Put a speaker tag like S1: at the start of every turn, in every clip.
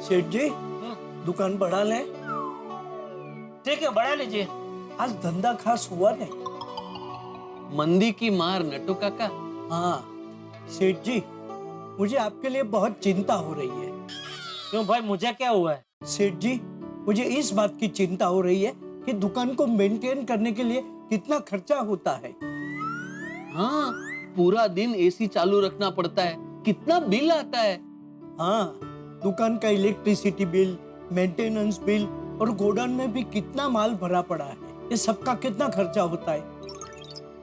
S1: सेठ जी, दुकान बढ़ा लें।
S2: ठीक है, बढ़ा लीजिए।
S1: आज धंधा खास हुआ नहीं।
S3: मंदी की मार नट्टू काका।
S1: हाँ सेठ जी, मुझे आपके लिए बहुत चिंता हो रही है।
S2: क्यों भाई, मुझे क्या हुआ है?
S1: सेठ जी, मुझे इस बात की चिंता हो रही है कि दुकान को मेंटेन करने के लिए कितना खर्चा होता है।
S3: हाँ, पूरा दिन एसी चालू रखना पड़ता है, कितना बिल आता है।
S1: हाँ, दुकान का इलेक्ट्रिसिटी बिल, मेंटेनेंस बिल और गोडाउन में भी कितना माल भरा पड़ा है। ये सबका कितना खर्चा होता है।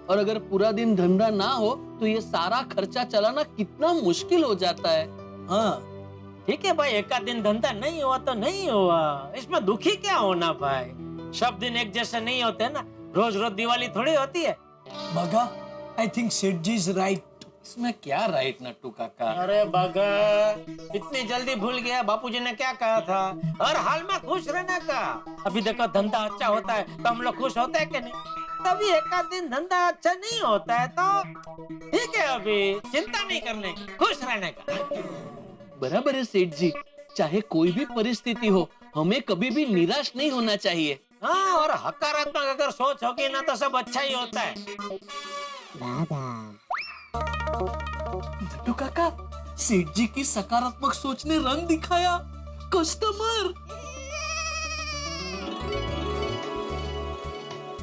S3: और अगर पूरा दिन धंधा ना हो तो ये सारा खर्चा चलाना कितना मुश्किल हो जाता है।
S1: हाँ
S2: ठीक है भाई, एक आध दिन धंधा नहीं हुआ तो नहीं हुआ, इसमें दुखी क्या होना भाई। सब दिन एक जैसे नहीं होते ना, रोज रोज दिवाली थोड़ी होती है।
S1: बगा, आई थिंक सेठ जी इज राइट।
S3: इसमें क्या राइट नट्टू काका?
S2: अरे बगा, इतनी जल्दी भूल गया बापूजी ने क्या कहा था, हर हाल में खुश रहने का। अभी देखो धंधा अच्छा होता है तो हम लोग खुश होते हैं कि नहीं? तभी एक आध दिन धंधा अच्छा नहीं होता है तो ठीक है, अभी चिंता नहीं करने की, खुश रहने का।
S3: बराबर है सेठ जी, चाहे कोई भी परिस्थिति हो, हमें कभी भी निराश नहीं होना चाहिए।
S2: हाँ, और हकारात्मक अगर सोच होगी ना तो सब अच्छा ही होता है।
S3: नट्टू काका, सेठ जी की सकारात्मक सोच ने रंग दिखाया। कस्टमर।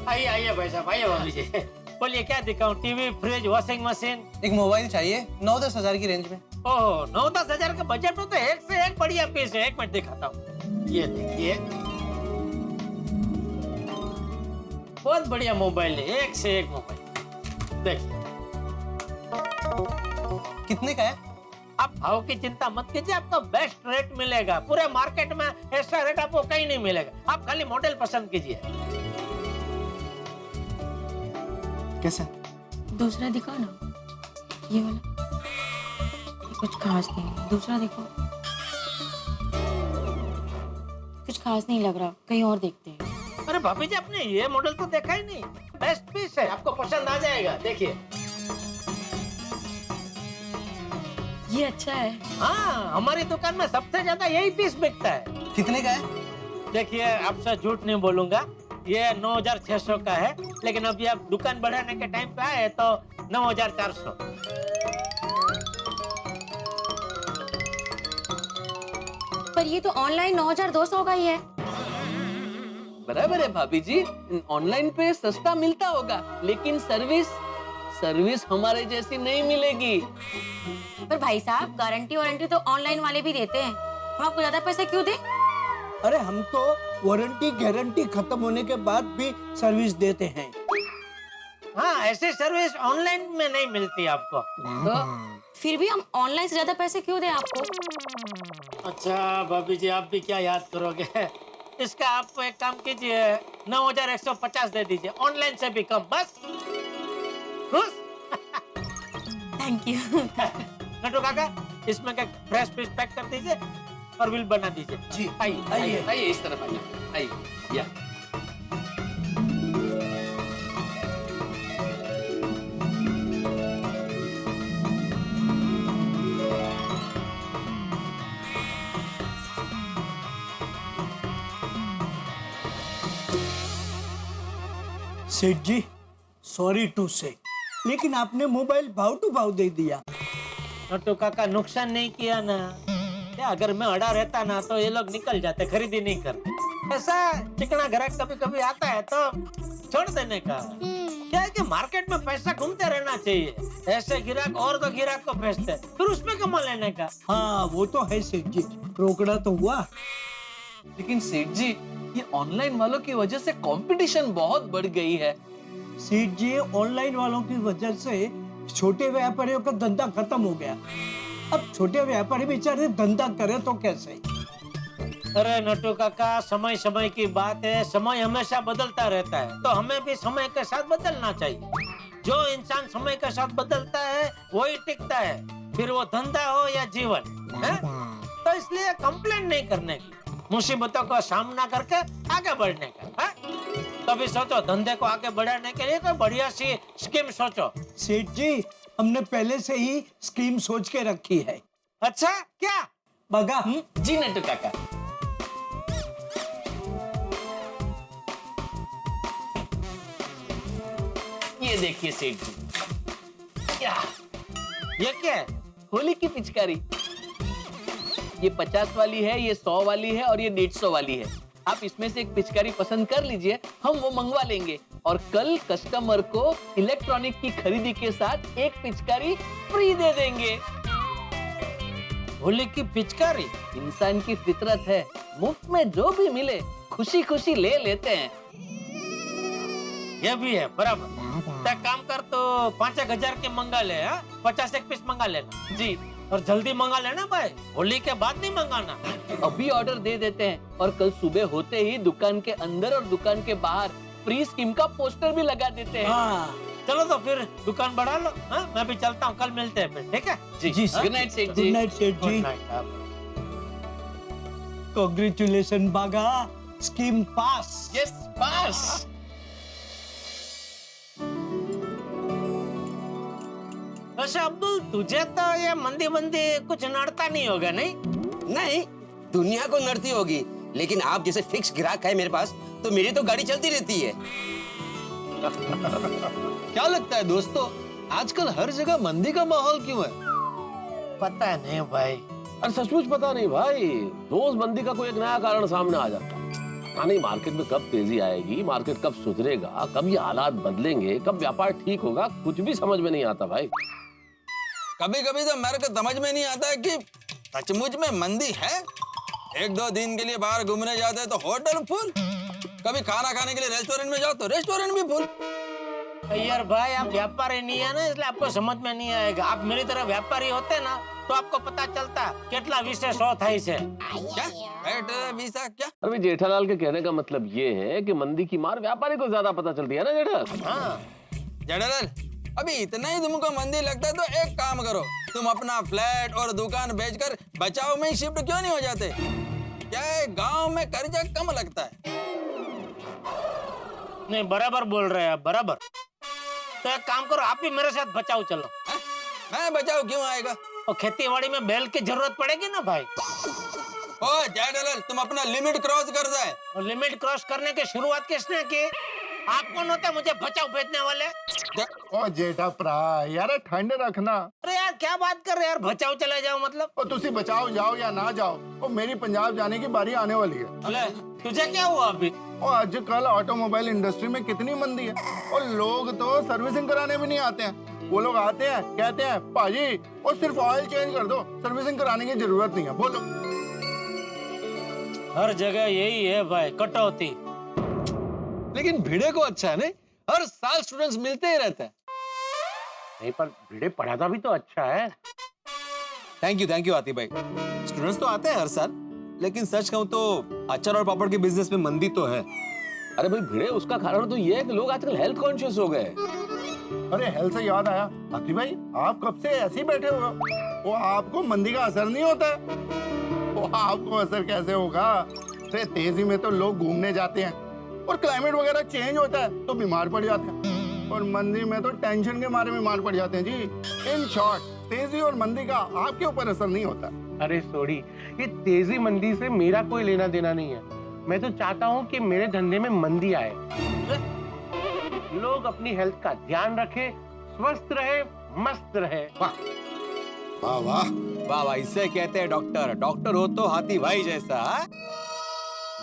S2: आइए आइए भाई साहब, आइए भाभी जी। बोलिए क्या दिखाऊं? TV, fridge, washing machine?
S4: एक मोबाइल चाहिए 9-10 हजार की रेंज में।
S2: ओह, 9-10 हजार के बजट में तो एक से एक बढ़िया पीस है। एक मिनट दिखाता हूँ, ये देखिए, बहुत बढ़िया मोबाइल है, एक से एक मोबाइल। देखिए,
S4: कितने का है?
S2: आप भाव की चिंता मत कीजिए, आपको बेस्ट रेट मिलेगा। पूरे मार्केट में ऐसा रेट आपको कहीं नहीं मिलेगा। आप खाली मॉडल पसंद कीजिए।
S4: कैसा?
S5: दूसरा दिखाओ ना, ये वाला। ये कुछ खास नहीं, दूसरा देखो। कुछ खास नहीं लग रहा, कहीं और देखते हैं।
S2: अरे भाभी जी, आपने ये मॉडल तो देखा ही नहीं, बेस्ट पीस है, आपको पसंद आ जाएगा। देखिए,
S5: ये अच्छा है।
S2: हाँ, हमारी दुकान में सबसे ज्यादा यही पीस बिकता है।
S4: कितने का है?
S2: देखिए, आपसे झूठ नहीं बोलूंगा, ये 9,600 का है, लेकिन अभी आप दुकान बढ़ाने के टाइम पे आए तो 9,400।
S5: पर ये तो ऑनलाइन 9,200 का ही है।
S3: बराबर है भाभी जी, ऑनलाइन पे सस्ता मिलता होगा, लेकिन सर्विस हमारे जैसी नहीं मिलेगी।
S5: पर भाई साहब, गारंटी वारंटी तो ऑनलाइन वाले भी देते हैं, हम आपको ज्यादा पैसे क्यों दें?
S1: अरे हम तो वारंटी गारंटी खत्म होने के बाद भी सर्विस देते हैं।
S2: हाँ, ऐसी सर्विस ऑनलाइन में नहीं मिलती आपको।
S3: तो
S5: फिर भी हम ऑनलाइन से ज्यादा पैसे क्यों दें आपको?
S2: अच्छा भाभी जी, आप भी क्या याद करोगे। इसका आप एक काम कीजिए, 9,150 दे दीजिए, ऑनलाइन से भी कम, बस। खुश?
S5: Thank you.
S2: नटू काका, इसमें का फ्रेश पीस पैक कर दीजिए और बिल बना दीजिए।
S4: जी।
S3: आइए इस तरफ आइए। या
S1: सेठ जी, सॉरी टू से, लेकिन आपने मोबाइल भाव टू भाव दे दिया।
S2: नटू काका, नुकसान नहीं किया ना। क्या अगर मैं अड़ा रहता ना तो ये लोग निकल जाते, खरीदी नहीं करते। ऐसा चिकना ग्राहक कभी कभी आता है तो छोड़ देने का। क्या है कि मार्केट में पैसा घूमते रहना चाहिए, ऐसे गिराक और तो गिराक को भेजते फिर उसमें कमा लेने का।
S1: हाँ वो तो है सेठ जी, रोकड़ा तो हुआ।
S3: लेकिन सेठ जी, ये ऑनलाइन वालों की वजह से कंपटीशन बहुत बढ़ गई है।
S1: सेठ जी, ऑनलाइन वालों की वजह से छोटे व्यापारियों का धंधा खत्म हो गया। अब छोटे व्यापारी बेचारे धंधा करे तो कैसे?
S2: अरे नटू काका, समय समय की बात है, समय हमेशा बदलता रहता है, तो हमें भी समय के साथ बदलना चाहिए। जो इंसान समय के साथ बदलता है वही टिकता है, फिर वो धंधा हो या जीवन है? तो इसलिए कंप्लेन नहीं करने की, मुसीबतों का सामना करके आगे बढ़ने का है? तभी सोचो, धंधे को आगे बढ़ाने के लिए कोई बढ़िया सी स्कीम सोचो।
S1: सेठ जी, हमने पहले से ही स्कीम सोच के रखी है।
S2: अच्छा, क्या?
S1: बघा
S3: जी नट्टू काका। ये देखिए सेठ जी, या
S2: ये क्या है?
S3: होली की पिचकारी। ये 50 वाली है, ये 100 वाली है और ये 150 वाली है। आप इसमें से एक पिचकारी पसंद कर लीजिए, हम वो मंगवा लेंगे और कल कस्टमर को इलेक्ट्रॉनिक की खरीदी के साथ एक पिचकारी फ्री दे देंगे।
S2: होली की पिचकारी?
S3: इंसान की फितरत है, मुफ्त में जो भी मिले खुशी खुशी ले लेते हैं।
S2: ये भी है बराबर। तो एक काम कर, तो 5-1 हजार के मंगा ले, 50 एक पीस मंगा लेना
S3: जी,
S2: और जल्दी मंगा लेना भाई, होली के बाद नहीं मंगाना।
S3: अभी ऑर्डर दे देते हैं और कल सुबह होते ही दुकान के अंदर और दुकान के बाहर फ्री स्कीम का पोस्टर भी लगा देते हैं।
S2: हाँ, चलो तो फिर दुकान बढ़ा लो। हाँ, मैं भी चलता हूँ, कल मिलते हैं फिर, ठीक है?
S1: जी सर।
S3: गुड नाइट सेठ
S1: गुड
S3: जी।
S1: नाइट सेठ
S2: गुड
S1: जी।
S2: नाइट।
S1: कॉन्ग्रेचुलेशन बागा, स्कीम पास।
S3: यस, पास।
S2: वैसे अब्दुल, तुझे तो ये मंदी मंदी कुछ नड़ता नहीं होगा, नहीं?
S6: नहीं, दुनिया को नड़ती होगी, लेकिन आप जैसे फिक्स ग्राहक है मेरे पास, तो मेरी तो गाड़ी चलती रहती है।
S4: क्या लगता है दोस्तों, आजकल हर जगह मंदी का माहौल क्यों है?
S2: पता नहीं भाई।
S7: अरे सचमुच पता नहीं भाई, रोज मंदी का कोई एक नया कारण सामने आ जाता है। हाँ नहीं, मार्केट में कब तेजी आएगी, मार्केट कब सुधरेगा, कब ये हालात बदलेंगे, कब व्यापार ठीक होगा, कुछ भी समझ में नहीं आता भाई।
S8: कभी कभी तो मेरे को समझ में नहीं आता है कि सचमुच में मंदी है। 1-2 दिन के लिए बाहर घूमने जाते हैं तो होटल फुल, कभी खाना खाने के लिए रेस्टोरेंट में जाओ तो रेस्टोरेंट भी फुल।
S2: यार भाई, आप व्यापारी नहीं है ना, इसलिए आपको समझ में नहीं आएगा। आप मेरी तरह व्यापारी होते ना तो आपको पता चलता कितना विशेष होता है इसे।
S8: क्या रेट वीसा क्या?
S7: अरे भाई, जेठालाल के कहने का मतलब ये है कि मंदी की मार व्यापारी को ज्यादा पता चलती है ना जेठा।
S2: हाँ,
S8: जड़लाल, अभी इतना ही तुमको मंदी लगता है तो एक काम करो, तुम अपना फ्लैट और दुकान बेचकर बचाव में ही शिफ्ट क्यों नहीं हो जाते? क्या है, गांव में कर्जा कम लगता है।
S2: नहीं बराबर बोल रहे हैं आप, बराबर। तो एक काम करो, आप भी मेरे साथ बचाओ चलो।
S8: हैं? मैं बचाओ क्यों आएगा?
S2: और खेती-बाड़ी में बैल की जरूरत पड़ेगी ना भाई।
S8: ओ जड़लाल, तुम अपना लिमिट क्रॉस कर दे।
S2: और लिमिट क्रॉस करने की शुरुआत किसने की? आप कौन होते हैं मुझे बचाओ भेजने वाले?
S9: ओ जेठा भरा यार ठंड रखना।
S2: अरे यार क्या बात कर रहे हैं यार, बचाओ चले जाओ मतलब।
S9: ओ तुसी बचाओ जाओ या ना जाओ, ओ मेरी पंजाब जाने की बारी आने वाली है।
S2: अरे तुझे क्या हुआ अभी?
S9: ओ आजकल ऑटोमोबाइल इंडस्ट्री में कितनी मंदी है, और लोग तो सर्विसिंग कराने भी नहीं आते हैं। वो लोग आते हैं, कहते हैं पाजी और सिर्फ ऑयल चेंज कर दो, सर्विसिंग कराने की जरूरत नहीं है। बोलो।
S2: हर जगह यही है भाई, कटौती।
S4: लेकिन भिड़े को अच्छा है नहीं, हर साल स्टूडेंट्स मिलते ही रहते हैं।
S2: नहीं पर भिड़े पढ़ाता भी तो अच्छा है।
S10: थैंक यू आतिफ भाई। स्टूडेंट्स तो आते हैं हर साल, लेकिन सच कहूं तो अचार और पापड़ के बिजनेस में मंदी तो है।
S7: अरे भाई भिड़े, उसका कारण तो ये है कि लोग आजकल हेल्थ कॉन्शियस हो गए।
S9: अरे हेल्थ से याद आया, आतिफ भाई आप कब से ऐसे ही बैठे हुए हो? वो आपको मंदी का असर नहीं होता है? वो आपको असर कैसे होगा? अरे तेजी में तो लोग घूमने जाते हैं और क्लाइमेट वगैरह चेंज होता है तो बीमार पड़ जाते हैं, और मंदी में तो टेंशन के मारे बीमार पड़ जाते हैं जी। इन शॉर्ट, तेजी और मंदी का आपके ऊपर असर नहीं होता।
S11: अरे सॉरी, ये तेजी मंदी से मेरा कोई लेना देना नहीं है। मैं तो चाहता हूँ कि मेरे धंधे में मंदी आए, लोग अपनी हेल्थ का ध्यान रखें, स्वस्थ रहे, मस्त रहे।
S10: वाह वाह वाह वाह, इसे कहते हैं डॉक्टर। डॉक्टर हो तो हाथी भाई जैसा।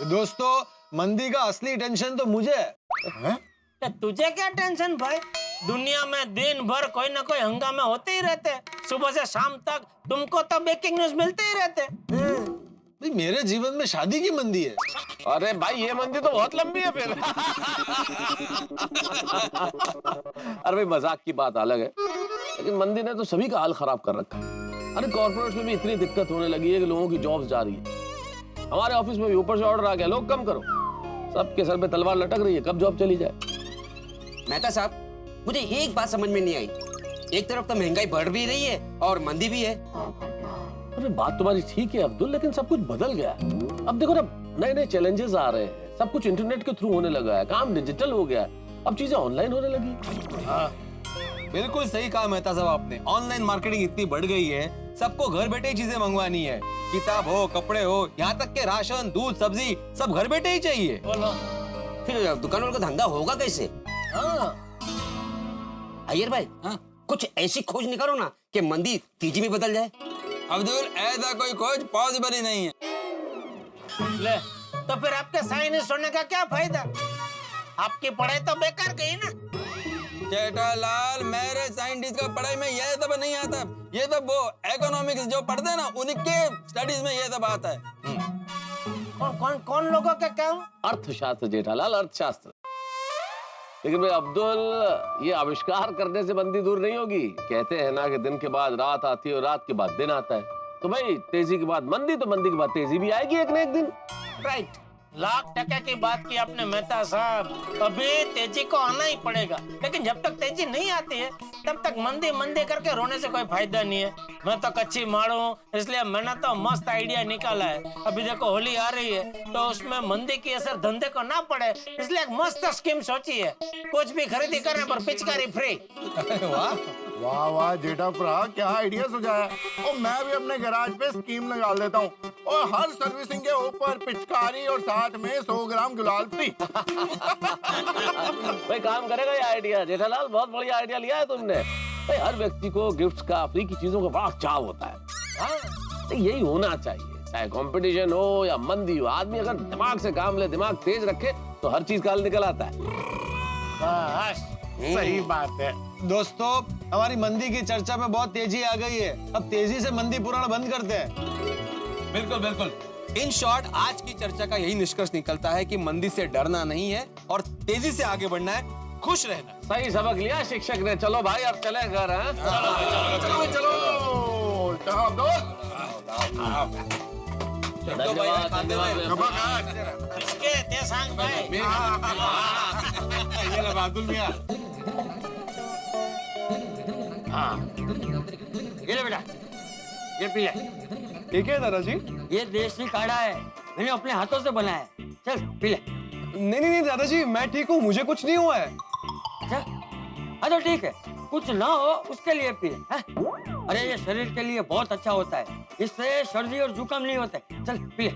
S4: दोस्तों, मंदी का असली टेंशन तो मुझे है।
S2: तुझे क्या टेंशन भाई? दुनिया में दिन भर कोई ना कोई हंगामे होते ही रहते हैं, सुबह से शाम तक तुमको तो ब्रेकिंग न्यूज मिलते ही रहते हैं।
S4: भाई मेरे जीवन में शादी की मंदी है।
S7: अरे भाई, ये मंदी तो बहुत लंबी है फिर। अरे भाई, मजाक की बात अलग है, लेकिन मंदी ने तो सभी का हाल खराब कर रखा है। अरे कॉर्पोरेट्स में भी इतनी दिक्कत होने लगी है कि लोगों की जॉब्स जा रही है। हमारे ऑफिस में भी ऊपर से ऑर्डर आ गया, लोग कम करो। सबके सर पे तलवार लटक रही है, कब जॉब चली जाए।
S6: मेहता साहब, मुझे एक बात समझ में नहीं आई। एक तरफ तो महंगाई बढ़ भी रही है और मंदी भी है।
S7: अरे बात तुम्हारी ठीक है अब्दुल, लेकिन सब कुछ बदल गया है। अब देखो ना, नए नए चैलेंजेस आ रहे हैं, सब कुछ इंटरनेट के थ्रू होने लगा है, काम डिजिटल हो गया है, अब चीजें ऑनलाइन होने लगी।
S10: हाँ, बिल्कुल सही कहा मेहता साहब आपने। ऑनलाइन मार्केटिंग इतनी बढ़ गई है सबको घर बैठे ही चीजें मंगवानी है, किताब हो, कपड़े हो, यहाँ तक के राशन, दूध, सब्जी सब घर बैठे ही चाहिए।
S2: बोलो।
S6: फिर दुकान वालों का धंधा होगा कैसे? अय्यर भाई, कुछ ऐसी खोज निकालो ना कि मंदी तेजी में बदल जाए।
S8: अब्दुल, ऐसा कोई खोज पॉसिबल ही नहीं है।
S2: ले, तो फिर आपके साइंटिस्ट होने का क्या फायदा? आपकी पढ़ाई तो बेकार गई ना।
S8: जेठालाल, मेरे साइंटिस्ट का पढ़ाई में ये सब नहीं आता। ये सब वो इकोनॉमिक्स जो पढ़ते हैं ना, उनके स्टडीज में ये सब आता है।
S2: कौन लोगों का काम?
S7: अर्थशास्त्र जेठालाल, अर्थशास्त्र। लेकिन भाई अब्दुल, ये आविष्कार करने से मंदी दूर नहीं होगी। कहते हैं ना कि दिन के बाद रात आती है और रात के बाद दिन आता है। तो भाई तेजी के बाद मंदी, तो मंदी के बाद तेजी भी आएगी एक ना एक दिन।
S2: राइट, लाख टका की बात की आपने मेहता साहब। अभी तेजी को आना ही पड़ेगा, लेकिन जब तक तेजी नहीं आती है तब तक मंदी मंदी करके रोने से कोई फायदा नहीं है। मैं तो कच्ची मारू हूँ, इसलिए मैंने तो मस्त आइडिया निकाला है। अभी देखो होली आ रही है, तो उसमें मंदी की असर धंधे को ना पड़े, इसलिए एक मस्त स्कीम सोची है। कुछ भी खरीदी करने पर पिचकारी फ्री।
S9: वाह वाह वाह जेठा भरा, क्या आइडिया सुझाया। और मैं भी अपने गैराज पे स्कीम लगा लेता हूँ, और हर सर्विसिंग के ऊपर पिचकारी और साथ में 100 ग्राम गुलाल फ्री।
S7: भाई काम करेगा ये आइडिया जेठालाल, बहुत बढ़िया आइडिया लिया है तुमने। भाई हर व्यक्ति को गिफ्ट्स का, फ्री की चीजों का बड़ा चाव होता है। तो यही होना चाहिए, चाहे कंपटीशन हो या मंदी हो। आदमी अगर दिमाग से काम ले, दिमाग तेज रखे, तो हर चीज का हल निकल आता है।
S2: बस
S9: सही बात है।
S4: दोस्तों, हमारी मंदी की चर्चा में बहुत तेजी आ गई है। अब तेजी से मंदी पुराण बंद करते हैं।
S10: बिल्कुल बिल्कुल। इन शॉर्ट, आज की चर्चा का यही निष्कर्ष निकलता है कि मंदी से डरना नहीं है और तेजी से आगे बढ़ना है, खुश रहना।
S7: सही सबक लिया शिक्षक ने। चलो भाई अब चले घर।
S9: चलो चलो चलो दोस्त।
S7: धन्यवाद धन्यवाद।
S2: इसके ते सांग भाई।
S9: ये लो अब्दुल मियां।
S12: ये ले बेटा, ये पी ले।
S10: ठीक है दादाजी।
S12: ये देसी काढ़ा है, मैंने अपने हाथों से बनाया है। चल पी ले।
S10: नहीं दादाजी, मैं ठीक हूँ, मुझे कुछ नहीं हुआ है।
S12: अच्छा, हाँ तो ठीक है, कुछ ना हो उसके लिए पी ले। हाँ? अरे ये शरीर के लिए बहुत अच्छा होता है, इससे सर्दी और जुकाम नहीं होता है। चल पी ले।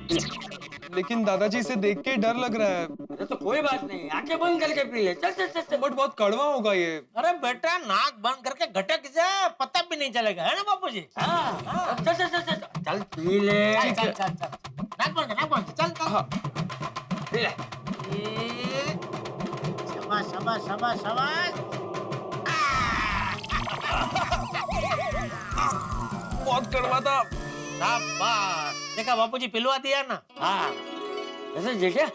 S10: लेकिन दादाजी, इसे देख के डर लग रहा है।
S12: अरे तो कोई बात नहीं, आंखें बंद करके पी ले। चल चल चल चल।
S10: बट बहुत कड़वा होगा ये।
S2: अरे बेटा, नाक बंद करके घटक जा, पता भी नहीं चलेगा, है ना बापूजी?
S12: हाँ, चल चल चल चल चल पी ले।
S2: चल नाक बंद चल चल।
S12: पी ले।
S2: शाबाश शाबाश शाबाश शाबाश।
S10: बहुत कड़वा था।
S2: शाबाश, देखा बापूजी पिलवा दिया ना।
S12: हाँ, वैसे जेठिया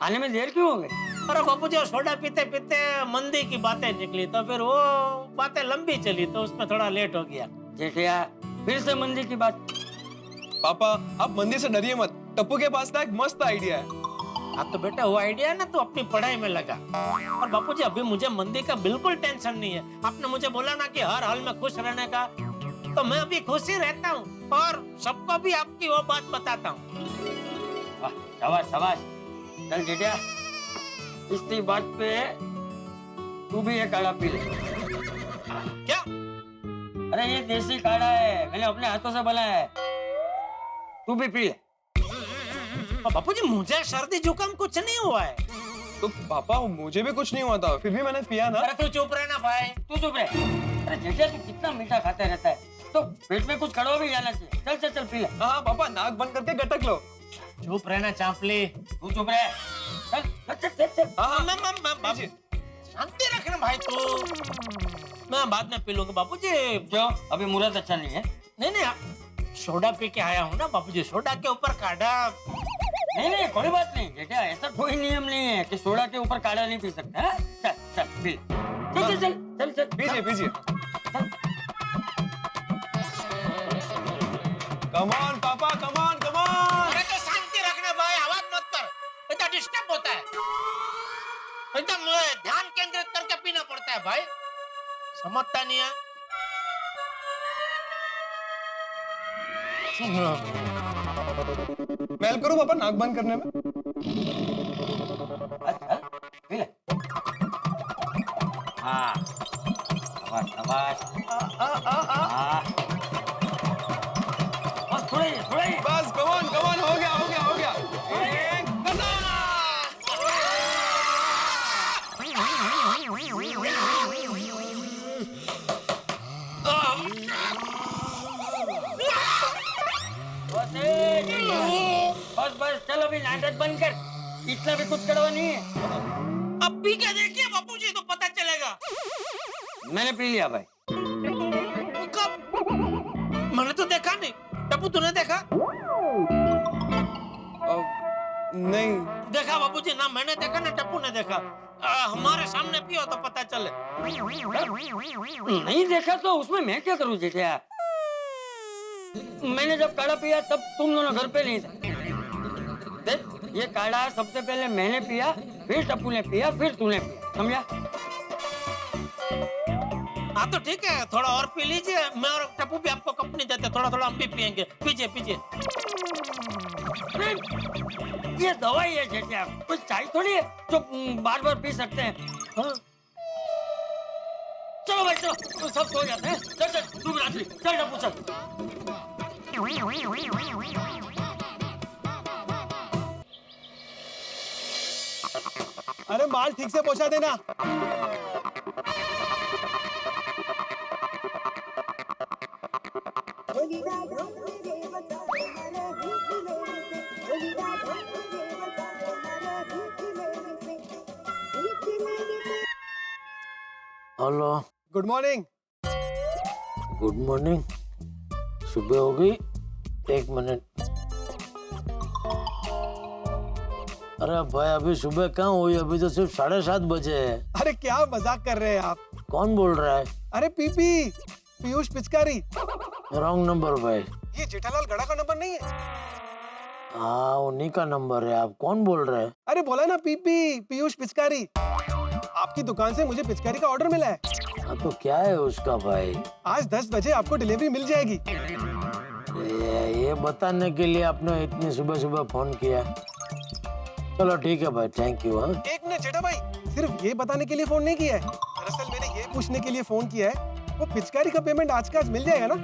S12: आने में देर क्यों हो गई?
S2: अरे बापूजी, वो सोडा पीते पीते मंदी की बातें निकली, तो फिर वो बातें लंबी चली, तो उसमें थोड़ा लेट हो गया।
S12: जेठिया फिर से मंदी की बात।
S10: पापा, आप मंदी से डरिए मत। टप्पू के पास ना एक मस्त आइडिया है।
S2: अब तो बेटा वो आइडिया ना तो अपनी पढ़ाई में लगा। और बापूजी, अभी मुझे मंदी का बिल्कुल टेंशन नहीं है। आपने मुझे बोला ना कि हर हाल में खुश रहने का, तो मैं अभी खुश ही रहता हूँ और सबको भी आपकी वो बात बताता हूँ।
S12: वाह, शाबाश शाबाश। चल जेठिया, इसी बात पे तू भी ये काढ़ा पी ले।
S2: क्या?
S12: अरे ये देसी काढ़ा है, मैंने अपने हाथों से बनाया है, तू भी पी ले।
S2: बापूजी, मुझे सर्दी जुकाम कुछ नहीं हुआ है।
S10: तो पापा, मुझे भी कुछ नहीं हुआ था, फिर भी मैंने पिया ना।
S2: अरे तू चुप रहना भाई,
S12: तू चुप रहे। अरे जेठिया, तू कितना मीठा खाता रहता है, तो पेट में कुछ कड़वा भी जाना चाहिए। चल चल चल पी ले।
S10: हाँ पापा, नाक बंद करके गटक लो।
S2: चुप रहना चांपली।
S12: तू चुप रहे। चल चल चल चल चल।
S10: हाँ,
S2: शांति रखना भाई तू। मैं बाद में पी लूंगा बापूजी।
S12: जो अभी मुहूर्त अच्छा नहीं है।
S2: नहीं, सोडा पी के आया हूँ ना बापूजी, सोडा के ऊपर काढ़ा।
S12: नहीं कोई बात नहीं जेठिया, ऐसा कोई नियम नहीं है कि सोडा के ऊपर काढ़ा नहीं पी सकते। हाँ? चल चल पी ले। चल चल चल चल
S10: पीजिए पीजिए। कमान पापा, कमान कमान।
S2: अरे तो शांति रखना भाई, आवाज मत कर, इतना डिस्टर्ब होता है। एकदम ध्यान केंद्रित करके पीना पड़ता है भाई, समझता नहीं है।
S10: मैं हेल्प करूं पापा नाक बंद करने में?
S12: अच्छा पी ले। हाँ शाबाश शाबाश। हाँ
S8: बस कमान कमान हो गया हो गया हो गया। एक
S12: बस बस चलो अभी नाटक बंद कर, इतना भी कुछ कड़वा नहीं है।
S2: अब पी के देखिए बापूजी तो पता चलेगा।
S12: मैंने पी लिया भाई।
S2: कब? मैंने तो देखा नहीं। टप्पू तूने देखा?
S10: नहीं।
S2: देखा बापूजी ना, मैंने देखा ना टप्पू ने देखा। हमारे सामने पियो तो पता चले।
S12: नहीं देखा तो उसमें मैं क्या करूं जेठिया? मैंने जब काढ़ा पिया तब तुम दोनों घर पे नहीं थे। देख, ये काढ़ा सबसे पहले मैंने पिया, फिर टप्पू ने पिया, फिर तूने पिया, समझा?
S2: हाँ तो ठीक है, थोड़ा और पी लीजिए। मैं और टप्पू भी आपको कप नहीं देते, थोड़ा थोड़ा हम भी पियेंगे। पीजिए पीजिए।
S12: ये दवाई है जेठिया, कुछ चाय थोड़ी है जो बार बार पी सकते हैं। हाँ? चलो भाई चलो, तो सब सो जाते हैं। चल चल शुभ रात्रि, चल टप्पू चल।
S10: अरे माल ठीक से पहुंचा देना।
S2: Hello,
S10: good morning.
S2: Good morning. सुबह हो गई? एक मिनट। अरे भाई अभी सुबह कहाँ हुई? अभी तो सिर्फ 7:30 बजे है।
S10: अरे क्या मजाक कर रहे हैं आप?
S2: कौन बोल रहा है?
S10: अरे पीपी, पीयूष पिचकारी।
S2: रॉन्ग नंबर भाई।
S10: ये जेठालाल गड़ा का नंबर नहीं है?
S2: हाँ उन्हीं का नंबर है। आप कौन बोल रहे हैं?
S10: अरे बोला ना पीपी, पीयूष पिचकारी। आपकी दुकान से मुझे पिचकारी का ऑर्डर मिला है।
S2: हाँ तो क्या है उसका भाई?
S10: आज 10 बजे आपको डिलीवरी मिल जाएगी।
S2: ये बताने के लिए आपने इतनी सुबह सुबह फोन किया? चलो ठीक है भाई, थैंक यू। हाँ
S10: एक मिनट जेठा भाई, सिर्फ ये बताने के लिए फोन नहीं किया है। दरअसल मैंने ये पूछने के लिए फोन किया है, वो पिचकारी का पेमेंट आज का आज मिल जाएगा ना?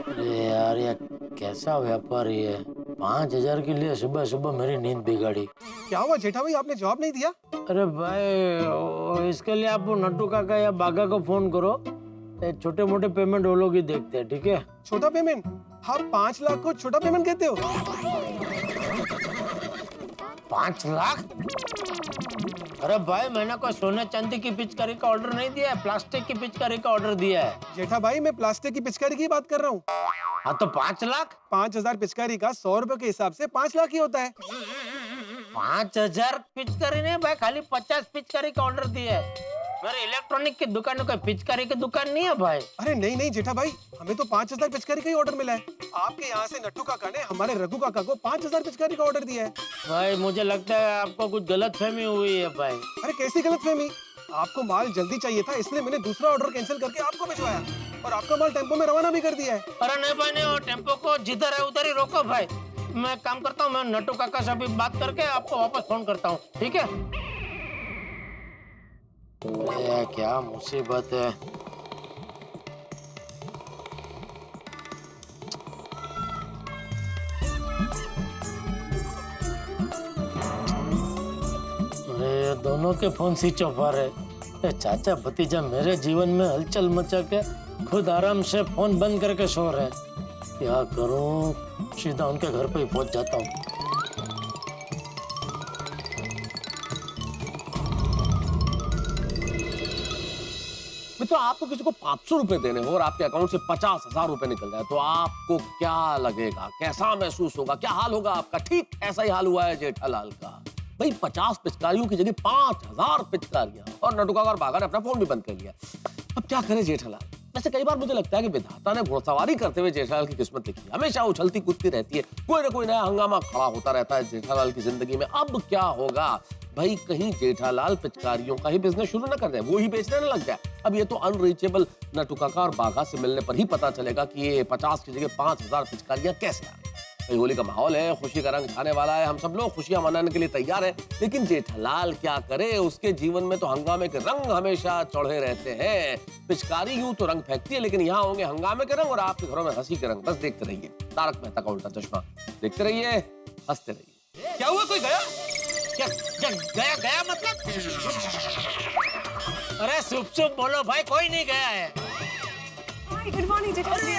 S2: अरे यार ये कैसा व्यापारी है? 5,000 के लिए सुबह सुबह मेरी नींद बिगाड़ी।
S10: क्या हुआ जेठा भाई, आपने जवाब नहीं दिया?
S2: अरे भाई इसके लिए आप नट्टू काका या बागा को फोन करो। छोटे मोटे पेमेंट वो लोग ही देखते हैं, ठीक है?
S10: छोटा पेमेंट? आप 5 लाख को छोटा पेमेंट कहते हो?
S2: 5 लाख? अरे भाई मैंने कोई सोने चांदी की पिचकारी का ऑर्डर नहीं दिया है, प्लास्टिक की पिचकारी का ऑर्डर दिया है।
S10: जेठा भाई मैं प्लास्टिक की पिचकारी की बात कर रहा हूँ।
S2: हाँ तो 5 लाख?
S10: 5,000 पिचकारी का 100 रुपए के हिसाब से 5 लाख ही होता है।
S2: 5,000 पिचकारी नहीं भाई, खाली 50 पिचकारी का ऑर्डर दिया है। मेरे इलेक्ट्रॉनिक की दुकान में कोई पिचकारी की दुकान नहीं है भाई।
S10: अरे नहीं नहीं जेठा भाई, हमें तो 5,000 पिचकारी का ही ऑर्डर मिला है। आपके यहाँ से नट्टू काका ने हमारे रघु काका को 5,000 पिचकारी का ऑर्डर दिया है।
S2: भाई मुझे लगता है आपको कुछ गलतफहमी हुई है भाई।
S10: अरे कैसी गलतफहमी? आपको माल जल्दी चाहिए था, इसलिए मैंने दूसरा ऑर्डर कैंसिल करके आपको भिजवाया और आपका माल टेम्पो में रवाना भी कर दिया है।
S2: अरे नहीं भाई नहीं, वो टेम्पो को जिधर है उधर ही रोको भाई। मैं काम करता हूँ, मैं नट्टू काका से अभी बात करके आपको वापस फोन करता हूँ, ठीक है? ये क्या मुसीबत है। अरे दोनों के फोन स्विच ऑफ आ रहे। चाचा भतीजा मेरे जीवन में हलचल मचा के खुद आराम से फोन बंद करके सो रहे। क्या करूं? सीधा उनके घर पे ही पहुंच जाता हूँ।
S7: तो आपको किसी को 500 रुपए देने हो और आपके अकाउंट से 50,000 रुपए निकल जाए तो आपको क्या लगेगा? कैसा महसूस होगा? क्या हाल होगा आपका? ठीक ऐसा ही हाल हुआ है जेठालाल का। भाई 50 पिचकारियों की जगह 5,000 पिचकारियां, और नट्टू काका और बागा ने अपना फोन भी बंद कर लिया। अब क्या करे जेठालाल? वैसे कई बार मुझे लगता है कि विधाता ने घुड़सवारी करते हुए जेठालाल की किस्मत लिखी है। हमेशा उछलती कूदती रहती है, कोई ना कोई नया हंगामा खड़ा होता रहता है जेठालाल की जिंदगी में। अब क्या होगा भाई? कहीं जेठालाल पिचकारियों का ही बिजनेस शुरू ना कर दे, वो ही बेचने न लग जाए। अब ये तो अनरीचेबल नट्टू काका और बागा से मिलने पर ही पता चलेगा कि ये 50 की जगह 5,000 पिचकारियां कैसे आ रही। भाई होली का माहौल है, खुशी का रंग छाने वाला है, हम सब लोग खुशियां मनाने के लिए तैयार हैं। लेकिन जेठालाल क्या करे, उसके जीवन में तो हंगामे के रंग हमेशा चढ़े रहते हैं। पिचकारी यूं तो रंग फेंकती है, लेकिन यहाँ होंगे हंगामे के रंग और आपके घरों में हंसी के रंग। बस देखते रहिए तारक मेहता का उल्टा चश्मा, देखते रहिए, हंसते रहिए।
S2: क्या हुआ, कोई गया? क्या गया गया मतलब? अरे चुप चुप बोलो भाई, कोई नहीं गया है।
S5: Good morning Jethaji.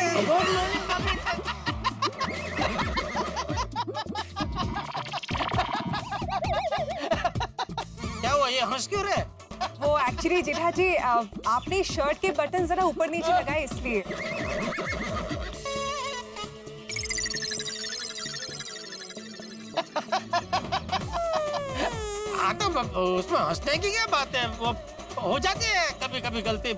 S2: क्या हुआ, ये हंस क्यों रहे?
S5: वो एक्चुअली जेठाजी आपने शर्ट के बटन जरा ऊपर नीचे लगाए इसलिए।
S2: हाँ तो उसमें हंसने की क्या बात है, वो हो जाती है कभी कभी गलती।